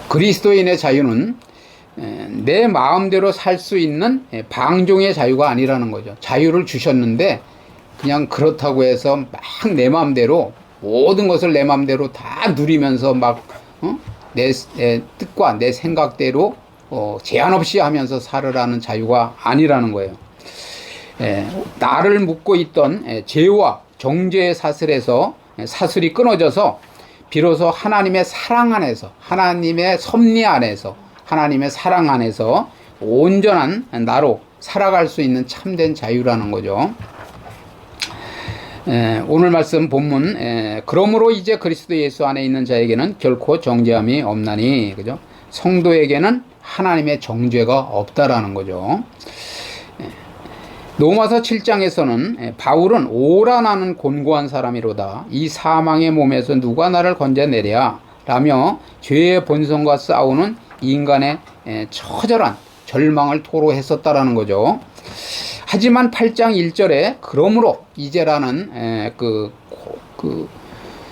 그리스도인의 자유는 내 마음대로 살 수 있는 방종의 자유가 아니라는 거죠. 자유를 주셨는데 그냥 그렇다고 해서 막 내 마음대로 모든 것을 내 마음대로 다 누리면서 막 내 뜻과 내 생각대로 제한 없이 하면서 살으라는 자유가 아니라는 거예요. 나를 묶고 있던 죄와 정죄의 사슬에서 사슬이 끊어져서 비로소 하나님의 사랑 안에서, 하나님의 섭리 안에서, 하나님의 사랑 안에서 온전한 나로 살아갈 수 있는 참된 자유라는 거죠. 오늘 말씀 본문, 그러므로 이제 그리스도 예수 안에 있는 자에게는 결코 정죄함이 없나니, 그죠? 성도에게는 하나님의 정죄가 없다라는 거죠. 로마서 7장에서는 바울은 오라 나는 곤고한 사람이로다. 이 사망의 몸에서 누가 나를 건져내랴 라며 죄의 본성과 싸우는 인간의 처절한 절망을 토로했었다라는 거죠. 하지만 8장 1절에 그러므로 이제라는 그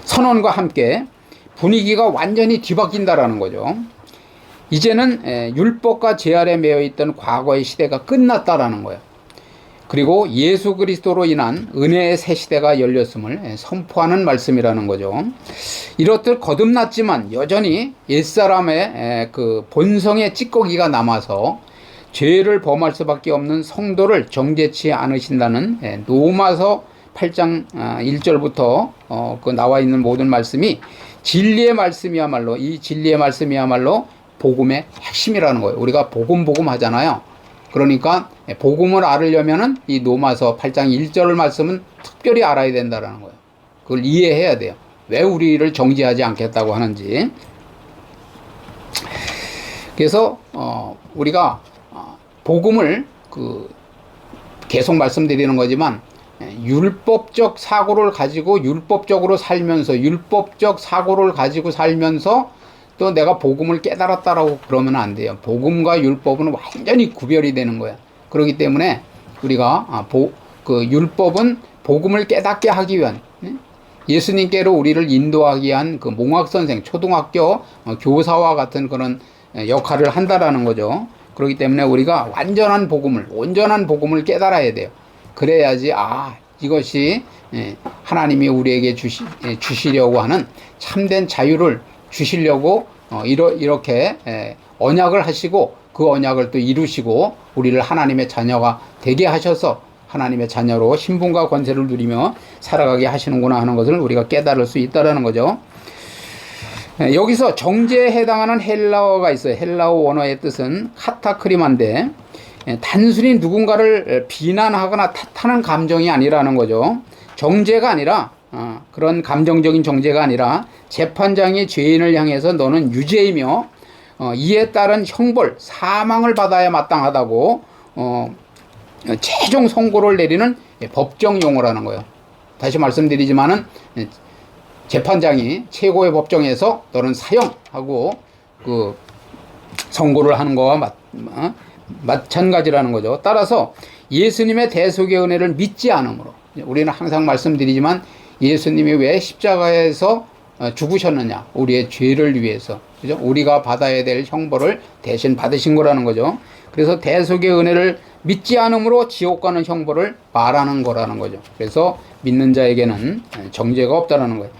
선언과 함께 분위기가 완전히 뒤바뀐다라는 거죠. 이제는 율법과 죄 아래 매여 있던 과거의 시대가 끝났다라는 거예요. 그리고 예수 그리스도로 인한 은혜의 새 시대가 열렸음을 선포하는 말씀이라는 거죠. 이렇듯 거듭났지만 여전히 옛사람의 그 본성의 찌꺼기가 남아서 죄를 범할 수밖에 없는 성도를 정죄치 않으신다는 로마서 8장 1절부터 그 나와 있는 모든 말씀이 진리의 말씀이야말로, 이 진리의 말씀이야말로 복음의 핵심이라는 거예요. 우리가 복음 하잖아요. 그러니까 복음을 알으려면은 이 로마서 8장 1절 말씀은 특별히 알아야 된다라는 거예요. 그걸 이해해야 돼요. 왜 우리를 정죄하지 않겠다고 하는지. 그래서 우리가 복음을 계속 말씀드리는 거지만 율법적 사고를 가지고 율법적으로 살면서, 율법적 사고를 가지고 살면서 또 내가 복음을 깨달았다라고 그러면 안 돼요. 복음과 율법은 완전히 구별이 되는 거야. 그렇기 때문에 우리가 율법은 복음을 깨닫게 하기 위한, 예수님께로 우리를 인도하기 위한 그 몽학선생, 초등학교 교사와 같은 그런 역할을 한다라는 거죠. 그렇기 때문에 우리가 온전한 복음을 깨달아야 돼요. 그래야지 이것이 하나님이 우리에게 주시려고 하는 참된 자유를 주시려고 이렇게 언약을 하시고 그 언약을 또 이루시고 우리를 하나님의 자녀가 되게 하셔서 하나님의 자녀로 신분과 권세를 누리며 살아가게 하시는구나 하는 것을 우리가 깨달을 수 있다는 거죠. 여기서 정죄에 해당하는 헬라어가 있어요. 헬라어 원어의 뜻은 카타크리마인데 단순히 누군가를 비난하거나 탓하는 감정이 아니라는 거죠. 정죄가 아니라 그런 감정적인 정죄가 아니라 재판장이 죄인을 향해서 너는 유죄이며 이에 따른 형벌, 사망을 받아야 마땅하다고 최종 선고를 내리는 법정 용어라는 거예요. 다시 말씀드리지만은 재판장이 최고의 법정에서 너는 사형하고 그 선고를 하는 거와 마찬가지라는 거죠. 따라서 예수님의 대속의 은혜를 믿지 않으므로, 우리는 항상 말씀드리지만 예수님이 왜 십자가에서 죽으셨느냐? 우리의 죄를 위해서, 그죠? 우리가 받아야 될 형벌을 대신 받으신 거라는 거죠. 그래서 대속의 은혜를 믿지 않으므로 지옥 가는 형벌을 말하는 거라는 거죠. 그래서 믿는 자에게는 정죄가 없다라는 거예요.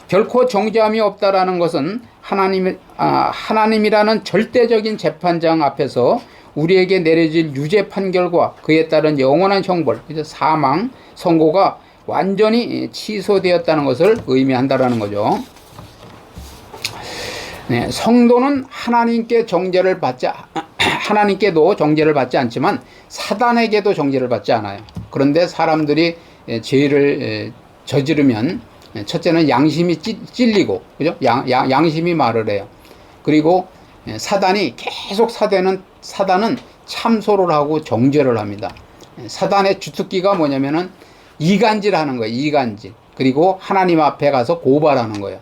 결코 정죄함이 없다라는 것은 하나님이라는 절대적인 재판장 앞에서 우리에게 내려질 유죄 판결과 그에 따른 영원한 형벌, 사망, 선고가 완전히 취소되었다는 것을 의미한다라는 거죠. 성도는 하나님께도 정죄를 받지 않지만 사단에게도 정죄를 받지 않아요. 그런데 사람들이 죄를 저지르면 첫째는 양심이 찔리고, 그죠? 양심이 말을 해요. 그리고 사단은 참소를 하고 정죄를 합니다. 사단의 주특기가 뭐냐면은 이간질 하는 거예요. 이간질. 그리고 하나님 앞에 가서 고발하는 거예요.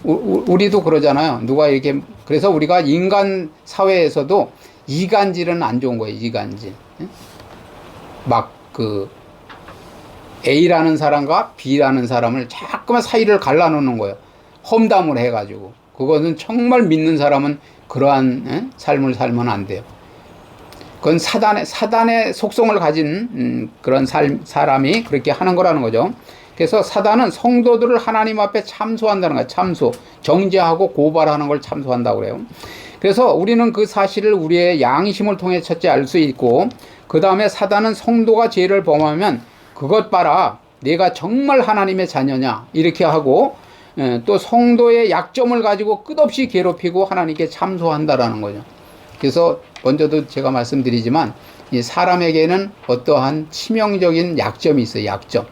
우리도 그러잖아요. 그래서 우리가 인간 사회에서도 이간질은 안 좋은 거예요. 이간질. A라는 사람과 B라는 사람을 자꾸만 사이를 갈라놓는 거예요. 험담을 해가지고. 그것은 정말 믿는 사람은 그러한 삶을 살면 안 돼요. 그건 사단의 속성을 가진 그런 사람이 그렇게 하는 거라는 거죠. 그래서 사단은 성도들을 하나님 앞에 참소한다는 거예요. 참소, 정죄하고 고발하는 걸 참소한다고 그래요. 그래서 우리는 그 사실을 우리의 양심을 통해 첫째 알 수 있고, 그 다음에 사단은 성도가 죄를 범하면 그것 봐라, 내가 정말 하나님의 자녀냐 이렇게 하고, 또 성도의 약점을 가지고 끝없이 괴롭히고 하나님께 참소한다라는 거죠. 그래서 먼저도 제가 말씀드리지만 이 사람에게는 어떠한 치명적인 약점이 있어요. 약점.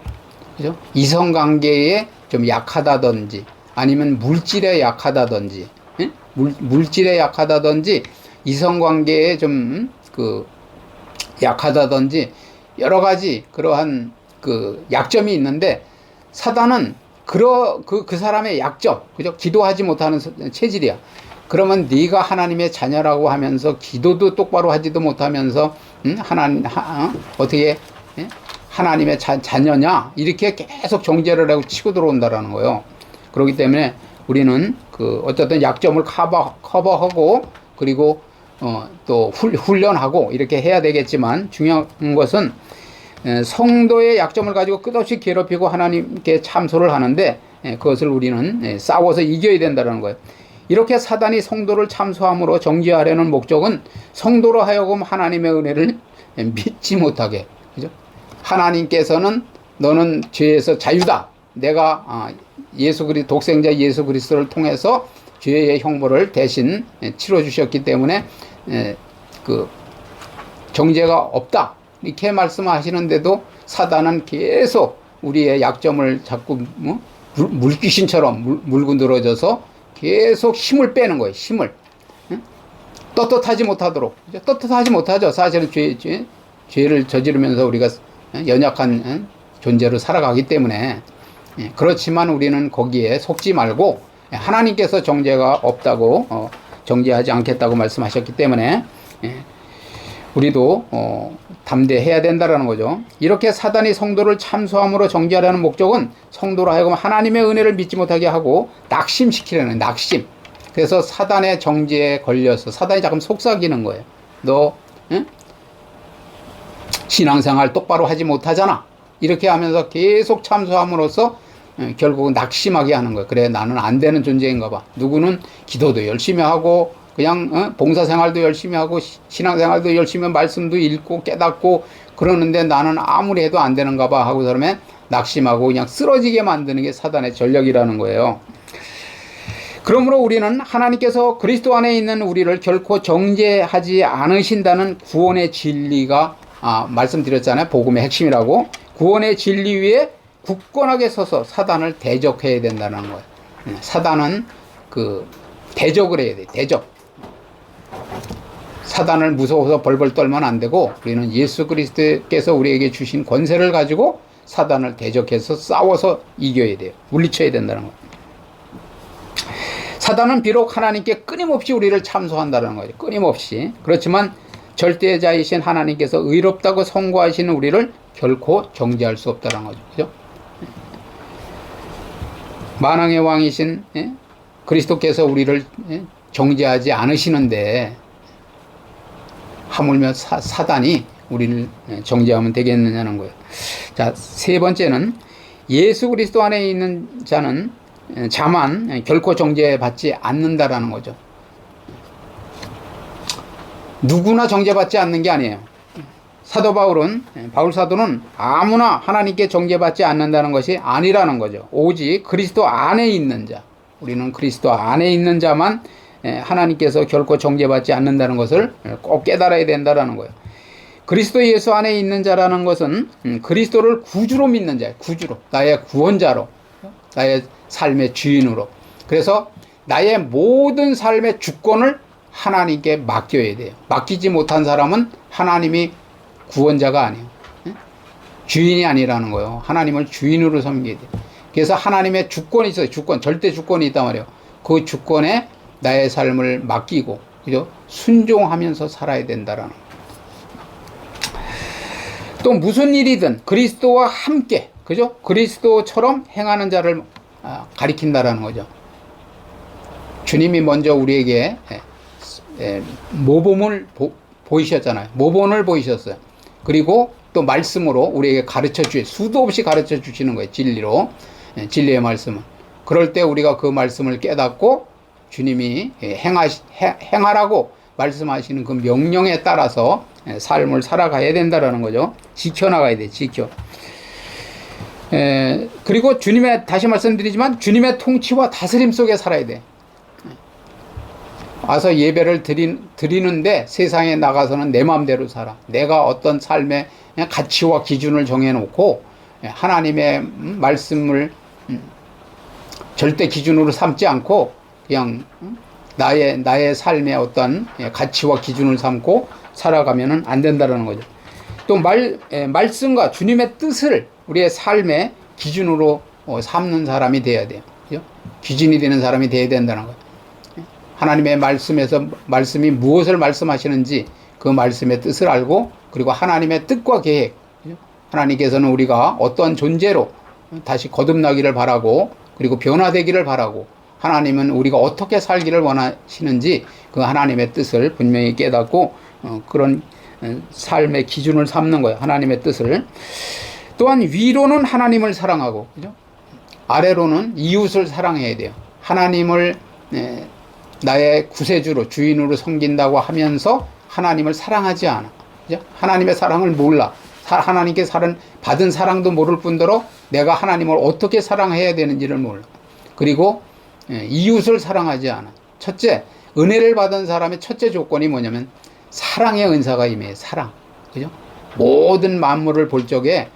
그죠? 이성관계에 좀 약하다든지, 아니면 물질에 약하다든지, 물질에 약하다든지, 이성관계에 좀 약하다든지, 여러 가지 그러한 약점이 있는데, 사단은 그 사람의 약점, 그죠? 기도하지 못하는 체질이야. 그러면 네가 하나님의 자녀라고 하면서 기도도 똑바로 하지도 못하면서 어떻게 하나님의 자녀냐 이렇게 계속 정죄를 하고 치고 들어온다라는 거예요. 그렇기 때문에 우리는 어쨌든 약점을 커버하고, 그리고 또 훈련하고 이렇게 해야 되겠지만, 중요한 것은 성도의 약점을 가지고 끝없이 괴롭히고 하나님께 참소를 하는데, 그것을 우리는 싸워서 이겨야 된다는 거예요. 이렇게 사단이 성도를 참소함으로 정죄하려는 목적은 성도로 하여금 하나님의 은혜를 믿지 못하게, 그죠? 하나님께서는 너는 죄에서 자유다, 내가 독생자 예수 그리스도를 통해서 죄의 형벌을 대신 치러 주셨기 때문에 정죄가 없다 이렇게 말씀하시는데도, 사단은 계속 우리의 약점을 자꾸 물귀신처럼 물고 늘어져서 계속 힘을 빼는 거예요. 힘을. 떳떳하지 못하도록. 떳떳하지 못하죠. 사실은 죄를 저지르면서 우리가 연약한 존재로 살아가기 때문에. 그렇지만 우리는 거기에 속지 말고, 하나님께서 정죄가 없다고, 정죄하지 않겠다고 말씀하셨기 때문에 우리도 담대해야 된다라는 거죠. 이렇게 사단이 성도를 참소함으로 정죄하려는 목적은 성도로 하여금 하나님의 은혜를 믿지 못하게 하고 낙심시키려는, 낙심. 그래서 사단의 정죄에 걸려서 사단이 자꾸 속삭이는 거예요. 너 신앙생활 똑바로 하지 못하잖아. 이렇게 하면서 계속 참소함으로써 결국은 낙심하게 하는 거예요. 그래, 나는 안 되는 존재인가 봐. 누구는 기도도 열심히 하고, 그냥 봉사생활도 열심히 하고, 신앙생활도 열심히, 말씀도 읽고 깨닫고 그러는데 나는 아무리 해도 안 되는가 봐 하고, 그러면 낙심하고 그냥 쓰러지게 만드는 게 사단의 전략이라는 거예요. 그러므로 우리는 하나님께서 그리스도 안에 있는 우리를 결코 정죄하지 않으신다는 구원의 진리가, 말씀드렸잖아요. 복음의 핵심이라고. 구원의 진리 위에 굳건하게 서서 사단을 대적해야 된다는 거예요. 사단은 대적을 해야 돼. 대적. 사단을 무서워서 벌벌 떨면 안 되고, 우리는 예수 그리스도께서 우리에게 주신 권세를 가지고 사단을 대적해서 싸워서 이겨야 돼요. 물리쳐야 된다는 거예요. 사단은 비록 하나님께 끊임없이 우리를 참소한다는 거예요. 끊임없이. 그렇지만 절대자이신 하나님께서 의롭다고 선고하시는 우리를 결코 정죄할 수 없다는 거죠. 그죠? 만왕의 왕이신 그리스도께서 우리를 정죄하지 않으시는데, 하물며 사단이 우리를 정죄하면 되겠느냐는 거예요. 자, 세 번째는 예수 그리스도 안에 있는 자만 결코 정죄받지 않는다라는 거죠. 누구나 정죄받지 않는 게 아니에요. 바울 사도는 아무나 하나님께 정죄받지 않는다는 것이 아니라는 거죠. 오직 그리스도 안에 있는 자, 우리는 그리스도 안에 있는 자만 하나님께서 결코 정죄받지 않는다는 것을 꼭 깨달아야 된다는 거예요. 그리스도 예수 안에 있는 자라는 것은 그리스도를 구주로 믿는 자예요. 구주로, 나의 구원자로, 나의 삶의 주인으로. 그래서 나의 모든 삶의 주권을 하나님께 맡겨야 돼요. 맡기지 못한 사람은 하나님이 구원자가 아니에요. 주인이 아니라는 거예요. 하나님을 주인으로 섬겨야 돼요. 그래서 하나님의 주권이 있어요. 절대 주권이 있단 말이에요. 그 주권에 나의 삶을 맡기고, 그죠? 순종하면서 살아야 된다라는 거예요. 또 무슨 일이든 그리스도와 함께, 그죠? 그리스도처럼 행하는 자를 가리킨다라는 거죠. 주님이 먼저 우리에게 모범을 보이셨잖아요. 모본을 보이셨어요. 그리고 또 말씀으로 우리에게 수도 없이 가르쳐 주시는 거예요. 진리로. 진리의 말씀은. 그럴 때 우리가 그 말씀을 깨닫고 주님이 행하라고 말씀하시는 그 명령에 따라서 삶을 살아가야 된다라는 거죠. 지켜나가야 돼, 그리고 다시 말씀드리지만 주님의 통치와 다스림 속에 살아야 돼. 와서 예배를 드리는데 세상에 나가서는 내 마음대로 살아. 내가 어떤 삶의 가치와 기준을 정해놓고 하나님의 말씀을 절대 기준으로 삼지 않고 그냥 나의 삶의 어떤 가치와 기준을 삼고 살아가면은 안 된다는 거죠. 또 말씀과 주님의 뜻을 우리의 삶의 기준으로 삼는 사람이 돼야 돼요. 그죠? 기준이 되는 사람이 돼야 된다는 거예요. 하나님의 말씀이 무엇을 말씀하시는지 그 말씀의 뜻을 알고, 그리고 하나님의 뜻과 계획, 그죠? 하나님께서는 우리가 어떤 존재로 다시 거듭나기를 바라고, 그리고 변화되기를 바라고, 하나님은 우리가 어떻게 살기를 원하시는지 그 하나님의 뜻을 분명히 깨닫고 그런 삶의 기준을 삼는 거예요. 하나님의 뜻을. 또한 위로는 하나님을 사랑하고, 그죠? 아래로는 이웃을 사랑해야 돼요. 하나님을 나의 구세주로, 주인으로 섬긴다고 하면서 하나님을 사랑하지 않아. 그죠? 하나님의 사랑을 몰라. 하나님께 받은 사랑도 모를 뿐더러 내가 하나님을 어떻게 사랑해야 되는지를 몰라. 그리고 이웃을 사랑하지 않아. 첫째, 은혜를 받은 사람의 첫째 조건이 뭐냐면 사랑의 은사가 임해. 사랑. 그죠? 모든 만물을 볼 적에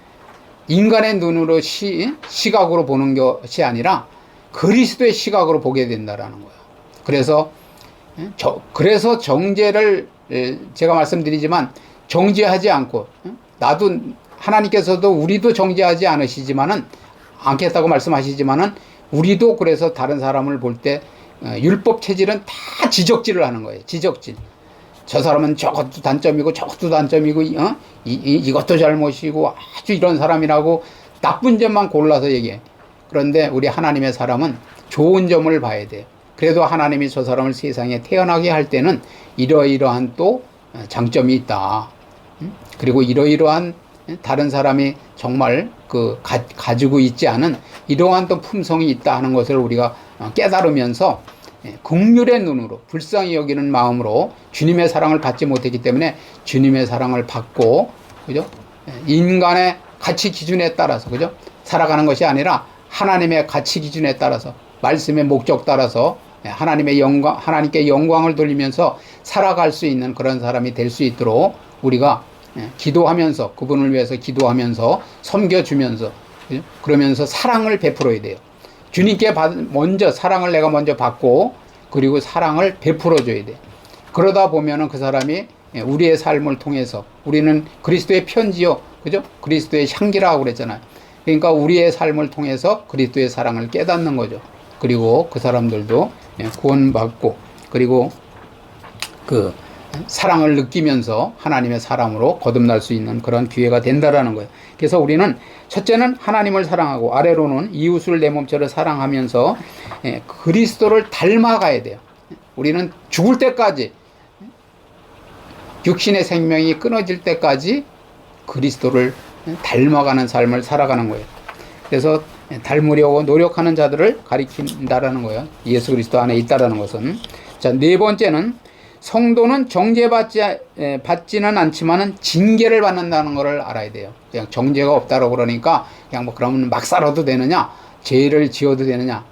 인간의 눈으로 시각으로 보는 것이 아니라 그리스도의 시각으로 보게 된다라는 거예요. 그래서 정죄를 제가 말씀드리지만 정죄하지 않고, 하나님께서도 우리도 정죄하지 않겠다고 말씀하시지만은 우리도 그래서 다른 사람을 볼 때 율법 체질은 다 지적질을 하는 거예요. 지적질. 저 사람은 저것도 단점이고 저것도 단점이고 이것도 잘못이고 아주 이런 사람이라고 나쁜 점만 골라서 얘기해. 그런데 우리 하나님의 사람은 좋은 점을 봐야 돼요. 그래도 하나님이 저 사람을 세상에 태어나게 할 때는 이러이러한 또 장점이 있다. 그리고 이러이러한 다른 사람이 정말 가지고 있지 않은 이러한 또 품성이 있다 하는 것을 우리가 깨달으면서 긍휼의 눈으로, 불쌍히 여기는 마음으로 주님의 사랑을 받지 못했기 때문에 주님의 사랑을 받고, 그죠? 인간의 가치 기준에 따라서, 그죠? 살아가는 것이 아니라 하나님의 가치 기준에 따라서, 말씀의 목적 따라서 하나님께 영광을 돌리면서 살아갈 수 있는 그런 사람이 될 수 있도록 우리가 기도하면서, 그분을 위해서 기도하면서 섬겨주면서, 그러면서 사랑을 베풀어야 돼요. 주님께 사랑을 내가 먼저 받고, 그리고 사랑을 베풀어줘야 돼요. 그러다 보면은 그 사람이 우리의 삶을 통해서, 우리는 그리스도의 편지요, 그죠? 그리스도의 향기라고 그랬잖아요. 그러니까 우리의 삶을 통해서 그리스도의 사랑을 깨닫는 거죠. 그리고 그 사람들도 구원받고, 그리고 그 사랑을 느끼면서 하나님의 사람으로 거듭날 수 있는 그런 기회가 된다라는 거예요. 그래서 우리는 첫째는 하나님을 사랑하고, 아래로는 이웃을 내 몸처럼 사랑하면서 그리스도를 닮아가야 돼요. 우리는 죽을 때까지, 육신의 생명이 끊어질 때까지 그리스도를 닮아가는 삶을 살아가는 거예요. 그래서 닮으려고 노력하는 자들을 가리킨다라는 거예요. 예수 그리스도 안에 있다라는 것은. 자, 네 번째는 성도는 받지는 않지만은 징계를 받는다는 것을 알아야 돼요. 그냥 정죄가 없다고 그러니까 그냥 그러면 막 살아도 되느냐, 죄를 지어도 되느냐,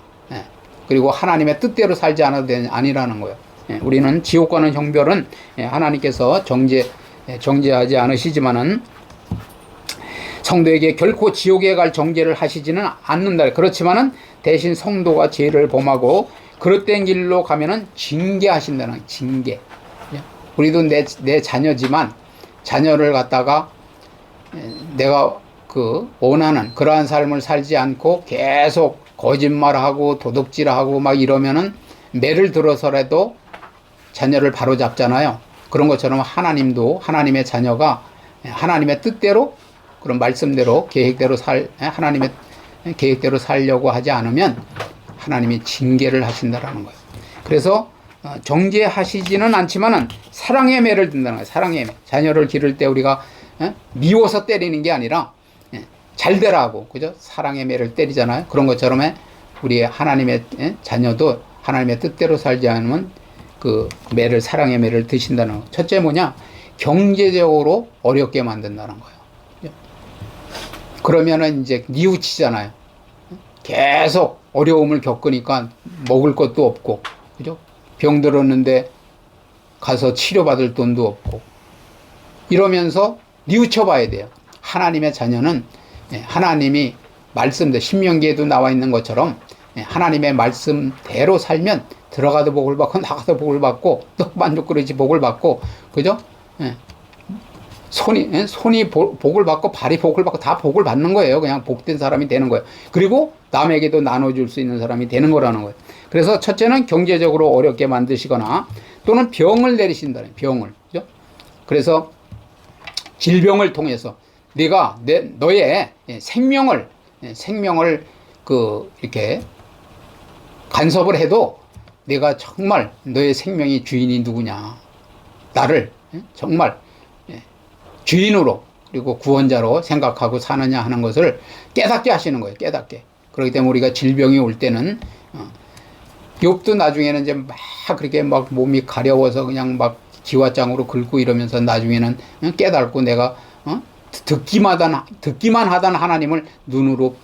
그리고 하나님의 뜻대로 살지 않아도 되느냐, 아니라는 거예요. 우리는 지옥 가는 형벌은 하나님께서 정죄하지 않으시지만은 성도에게 결코 지옥에 갈 정죄를 하시지는 않는다. 그렇지만은 대신 성도가 죄를 범하고 그릇된 길로 가면은 징계하신다는, 징계. 우리도 내 자녀지만 자녀를 갖다가 내가 원하는 그러한 삶을 살지 않고 계속 거짓말하고 도둑질하고 막 이러면은 매를 들어서라도 자녀를 바로잡잖아요. 그런 것처럼 하나님도 하나님의 자녀가 하나님의 뜻대로, 그런 말씀대로 하나님의 계획대로 살려고 하지 않으면 하나님이 징계를 하신다라는 거예요. 그래서 정죄하시지는 않지만은 사랑의 매를 든다는 거예요. 사랑의 매. 자녀를 기를 때 우리가 미워서 때리는 게 아니라 잘 되라고, 그죠? 사랑의 매를 때리잖아요. 그런 것처럼 우리 하나님의 자녀도 하나님의 뜻대로 살지 않으면 그 매를, 사랑의 매를 드신다는 거예요. 첫째 뭐냐? 경제적으로 어렵게 만든다는 거예요. 그러면은 이제 뉘우치잖아요. 계속 어려움을 겪으니까 먹을 것도 없고, 그죠? 병 들었는데 가서 치료받을 돈도 없고, 이러면서 뉘우쳐 봐야 돼요. 하나님의 자녀는 하나님이 말씀대로, 신명기에도 나와 있는 것처럼 하나님의 말씀대로 살면 들어가도 복을 받고 나가도 복을 받고 떡반죽그릇이 복을 받고, 그죠? 손이 복을 받고 발이 복을 받고 다 복을 받는 거예요. 그냥 복된 사람이 되는 거예요. 그리고 남에게도 나눠줄 수 있는 사람이 되는 거라는 거예요. 그래서 첫째는 경제적으로 어렵게 만드시거나 또는 병을 내리신다는, 병을, 그죠? 그래서 질병을 통해서 네가 너의 생명을 이렇게 간섭을 해도 내가 정말 너의 생명의 주인이 누구냐, 나를 정말 주인으로 그리고 구원자로 생각하고 사느냐 하는 것을 깨닫게 하시는 거예요. 깨닫게. 그렇기 때문에 우리가 질병이 올 때는 욥도 나중에는 이제 막 그렇게 막 몸이 가려워서 그냥 막 기와장으로 긁고 이러면서 나중에는 깨닫고 내가 듣기만 하던 하나님을 눈으로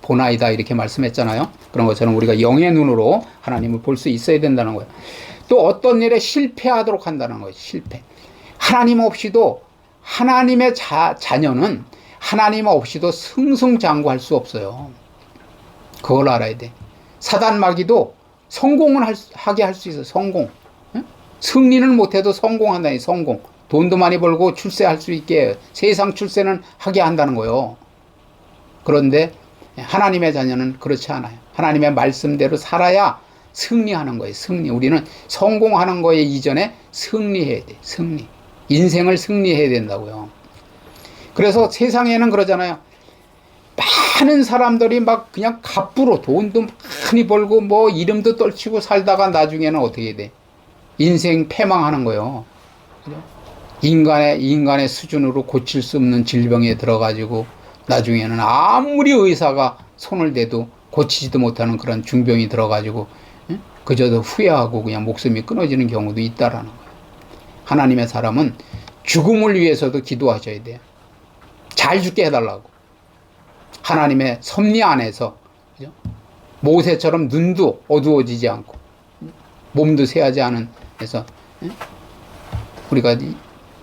보나이다 이렇게 말씀했잖아요. 그런 것처럼 우리가 영의 눈으로 하나님을 볼 수 있어야 된다는 거예요. 또 어떤 일에 실패하도록 한다는 거예요. 실패. 하나님 없이도, 하나님의 자녀는 하나님 없이도 승승장구할 수 없어요. 그걸 알아야 돼. 사단 마귀도 성공을 하게 할 수 있어요. 성공. 승리는 못해도 성공한다니, 성공. 돈도 많이 벌고 출세할 수 있게 세상 출세는 하게 한다는 거예요. 그런데 하나님의 자녀는 그렇지 않아요. 하나님의 말씀대로 살아야 승리하는 거예요. 승리. 우리는 성공하는 거에 이전에 승리해야 돼. 승리. 인생을 승리해야 된다고요. 그래서 세상에는 그러잖아요. 많은 사람들이 막 그냥 갑부로 돈도 많이 벌고 뭐 이름도 떨치고 살다가 나중에는 어떻게 돼? 인생 패망하는 거예요. 그죠? 인간의 수준으로 고칠 수 없는 질병에 들어가지고 나중에는 아무리 의사가 손을 대도 고치지도 못하는 그런 중병이 들어가지고 그저도 후회하고 그냥 목숨이 끊어지는 경우도 있다라는 거예요. 하나님의 사람은 죽음을 위해서도 기도하셔야 돼요. 잘 죽게 해달라고. 하나님의 섭리 안에서, 그죠? 모세처럼 눈도 어두워지지 않고 몸도 쇠하지 않은 해서 우리가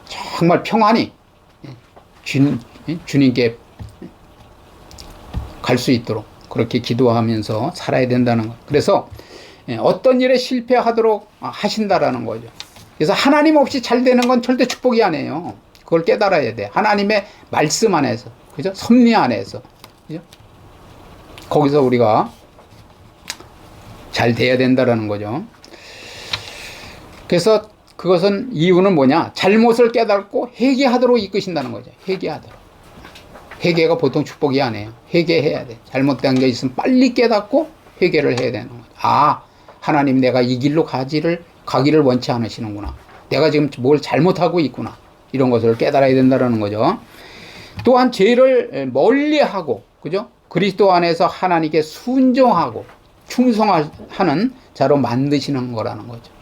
정말 평안히 주님께 갈 수 있도록 그렇게 기도하면서 살아야 된다는 거예요. 그래서 어떤 일에 실패하도록 하신다라는 거죠. 그래서 하나님 없이 잘 되는 건 절대 축복이 아니에요. 그걸 깨달아야 돼. 하나님의 말씀 안에서, 그죠? 섭리 안에서, 그죠? 거기서 우리가 잘 돼야 된다라는 거죠. 그래서 그것은 이유는 뭐냐? 잘못을 깨닫고 회개하도록 이끄신다는 거죠. 회개하도록. 회개가 보통 축복이 아니에요. 회개해야 돼. 잘못된 게 있으면 빨리 깨닫고 회개를 해야 되는 거죠. 아, 하나님 내가 이 길로 가기를 원치 않으시는구나. 내가 지금 뭘 잘못하고 있구나. 이런 것을 깨달아야 된다는 거죠. 또한 죄를 멀리하고, 그죠? 그리스도 안에서 하나님께 순종하고 충성하는 자로 만드시는 거라는 거죠.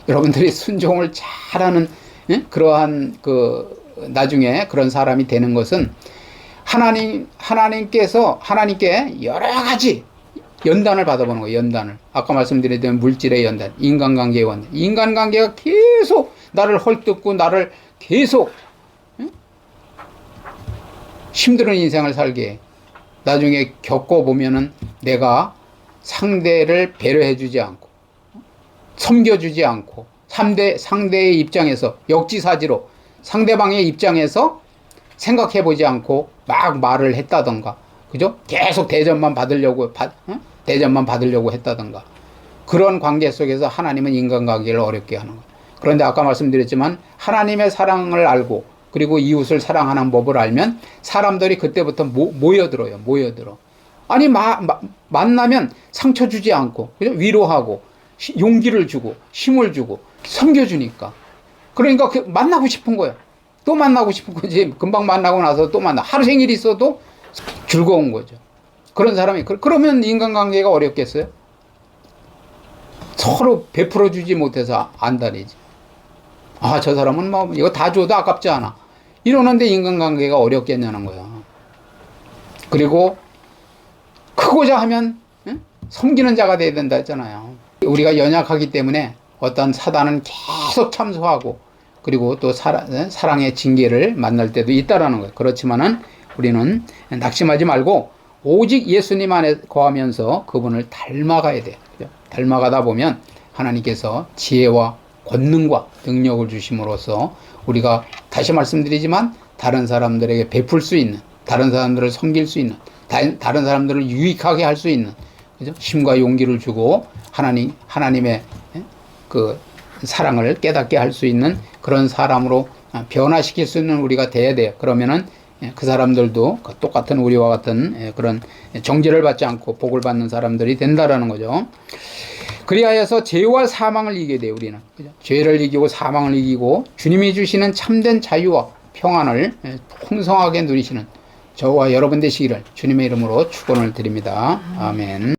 여러분들이 순종을 잘하는 그러한 나중에 그런 사람이 되는 것은 하나님께 여러 가지 연단을 받아보는 거예요. 연단을. 아까 말씀드렸던 물질의 연단, 인간관계의 연단. 인간관계가 계속 나를 헐뜯고 나를 계속 힘든 인생을 살게 해. 나중에 겪어보면은 내가 상대를 배려해주지 않고 섬겨주지 않고 상대의 입장에서 역지사지로 상대방의 입장에서 생각해보지 않고 막 말을 했다던가, 그죠? 계속 대접만 받으려고 했다던가, 그런 관계 속에서 하나님은 인간관계를 어렵게 하는 거예요. 그런데 아까 말씀드렸지만 하나님의 사랑을 알고 그리고 이웃을 사랑하는 법을 알면 사람들이 그때부터 모여들어. 아니 만나면 상처 주지 않고, 그죠? 위로하고 용기를 주고 힘을 주고 섬겨주니까. 그러니까 만나고 싶은 거예요. 또 만나고 싶은 거지. 금방 만나고 나서 또 만나. 하루 종일 있어도 즐거운 거죠. 그런 사람이 그러면 인간관계가 어렵겠어요? 서로 베풀어 주지 못해서 안달이지. 아, 저 사람은 뭐 이거 다 줘도 아깝지 않아. 이러는데 인간관계가 어렵겠냐는 거야. 그리고 크고자 하면 섬기는 자가 돼야 된다 했잖아요. 우리가 연약하기 때문에 어떤 사단은 계속 참소하고 그리고 또 사랑의 징계를 만날 때도 있다라는 거예요. 그렇지만은 우리는 낙심하지 말고 오직 예수님 안에 거하면서 그분을 닮아가야 돼요. 닮아가다 보면 하나님께서 지혜와 권능과 능력을 주심으로써 우리가 다시 말씀드리지만 다른 사람들에게 베풀 수 있는, 다른 사람들을 섬길 수 있는, 다른 사람들을 유익하게 할 수 있는, 그죠? 힘과 용기를 주고 하나님의 그 사랑을 깨닫게 할 수 있는 그런 사람으로 변화시킬 수 있는 우리가 돼야 돼요. 그러면은 그 사람들도 똑같은 우리와 같은 그런 정죄를 받지 않고 복을 받는 사람들이 된다라는 거죠. 그리하여서 죄와 사망을 이기게 돼요. 우리는 그죠? 죄를 이기고 사망을 이기고 주님이 주시는 참된 자유와 평안을 풍성하게 누리시는 저와 여러분 되시기를 주님의 이름으로 축원을 드립니다. 아멘.